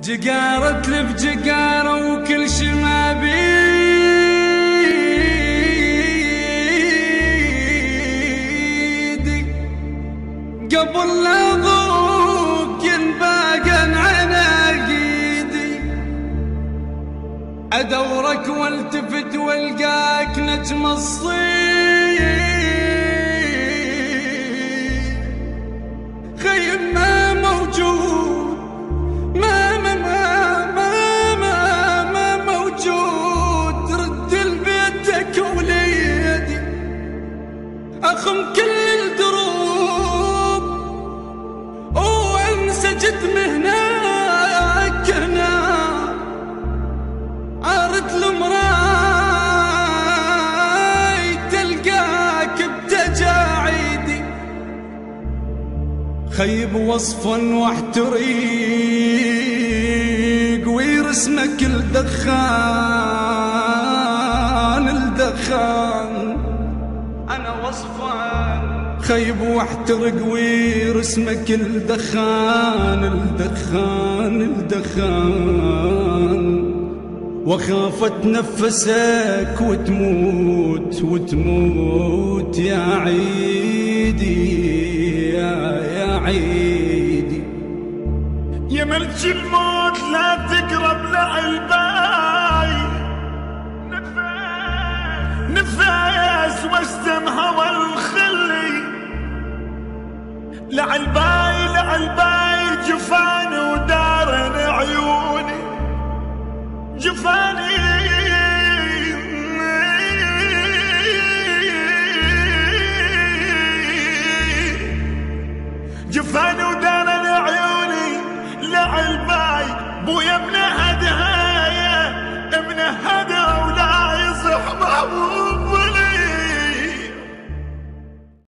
جقارة تلف جقارة وكل شي ما بيدي قبل لا ذوق ينباقن عناقيدي أدورك والتفت والقاك نجم الصيف خيم ما موجود ما موجود رد لبيتك وليدي أخم كل الدروب وانسجد مهناك هنا عرض المراي تلقاك بتجاعيدي خيب وصفا واحتريق ويرسمك الدخان أنا وصفا خيب واحترق ويرسمك الدخان وخاف اتنفسك وتموت يا عيدي يا عيدي يا ملك الموت لا تقرب لعلباي نفاس واشتم هوى الخلي لعلباي جفاني ودارن عيوني جفاني ودارن عيوني لعلباي